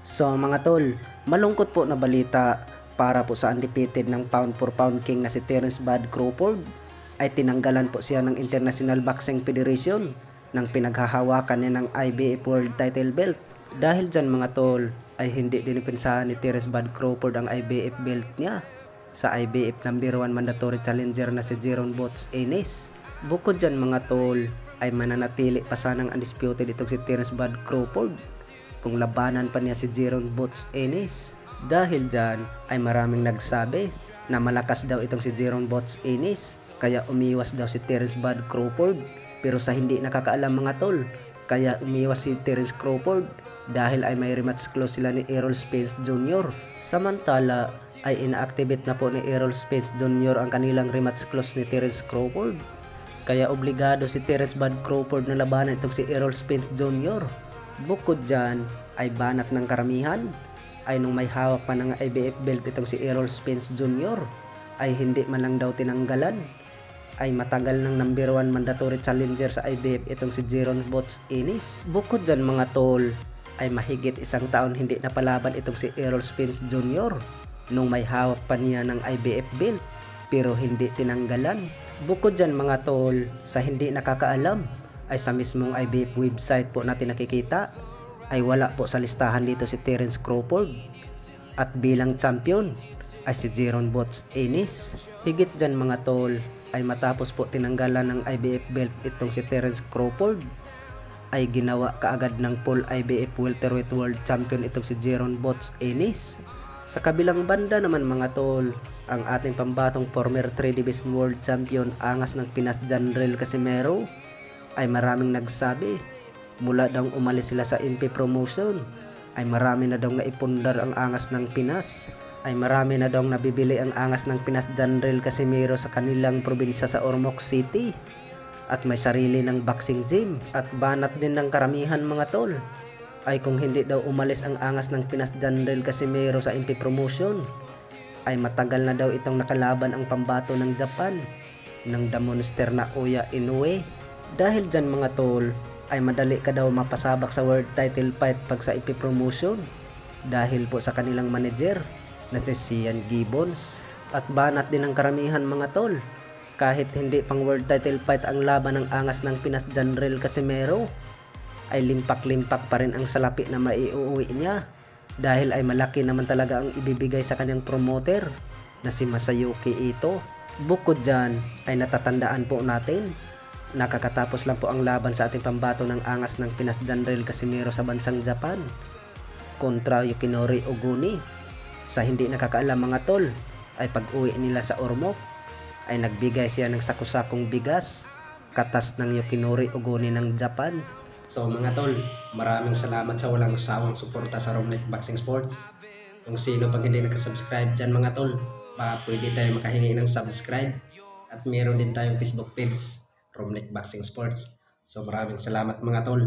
So mga tol, malungkot po na balita para po sa undefeated ng pound for pound king na si Terence Bud Crawford ay tinanggalan po siya ng International Boxing Federation ng pinaghahawakan niya ng IBF World Title Belt. Dahil dyan mga tol ay hindi dinipensahan ni Terence Bud Crawford ang IBF belt niya sa IBF number 1 mandatory challenger na si Jeron Butch Ennis. Bukod dyan mga tol ay mananatili pa sanang undisputed itong si Terence Bud Crawford kung labanan pa niya si Jeron Butch Ennis. Dahil dyan ay maraming nagsabi na malakas daw itong si Jeron Butch Ennis kaya umiwas daw si Terence Bud Crawford. Pero sa hindi nakakaalam mga tol, kaya umiwas si Terence Crawford dahil ay may rematch clause sila ni Errol Spence Jr. Samantala ay ina-activate na po ni Errol Spence Jr. ang kanilang rematch clause ni Terence Crawford. Kaya obligado si Terence Bud Crawford na labanan itong si Errol Spence Jr. Bukod dyan ay banat ng karamihan ay nung may hawak pa ng IBF belt itong si Errol Spence Jr. ay hindi man lang daw tinanggalan. Ay matagal ng number 1 mandatory challenger sa IBF itong si Jeron Butch Ennis. Bukod dyan mga tol ay mahigit isang taon hindi napalaban itong si Errol Spence Jr. nung may hawak pa niya ng IBF belt pero hindi tinanggalan. Bukod dyan mga tol, sa hindi nakakaalam ay sa mismong IBF website po natin nakikita ay wala po sa listahan dito si Terence Crawford at bilang champion ay si Jeron Butch Ennis. Higit dyan mga tol ay matapos po tinanggalan ng IBF belt itong si Terence Crawford ay ginawa kaagad ng full IBF welterweight world champion itong si Jeron Butch Ennis. Sa kabilang banda naman mga tol, ang ating pambatong former 3 division world champion angas ng Pinas Janrel Casimero ay maraming nagsabi mula daw umalis sila sa MP promotion ay marami na daw naipundar ang angas ng Pinas, ay marami na daw nabibili ang angas ng Pinas Janrel Casimero sa kanilang probinsya sa Ormoc City at may sarili ng boxing gym. At banat din ng karamihan mga tol ay kung hindi daw umalis ang angas ng Pinas Janrel Casimero sa MP promotion ay matagal na daw itong nakalaban ang pambato ng Japan ng The Monster na Oya Inoue. Dahil dyan mga tol ay madali ka daw mapasabak sa world title fight pag sa IP promotion dahil po sa kanilang manager na si Sian Gibbons. At banat din ng karamihan mga tol kahit hindi pang world title fight ang laban ng angas ng Pinas Janrel Casimero ay limpak-limpak pa rin ang salapi na maiuwi niya dahil ay malaki naman talaga ang ibibigay sa kanyang promoter na si Masayuki Ito. Bukod dyan ay natatandaan po natin nakakatapos lang po ang laban sa ating pambato ng angas ng Pinas Janrel Casimero sa bansang Japan kontra Yukinori Oguni. Sa hindi nakakaalam mga tol ay pag-uwi nila sa Ormoc ay nagbigay siya ng sakusakong bigas katas ng Yukinori Oguni ng Japan. So mga tol, maraming salamat sa walang sawang suporta sa Romney Boxing Sports. Kung sino pag hindi nakasubscribe dyan mga tol, pwede tayo makahingi ng subscribe at meron din tayong Facebook page Romney Boxing Sports. So maraming salamat mga tol.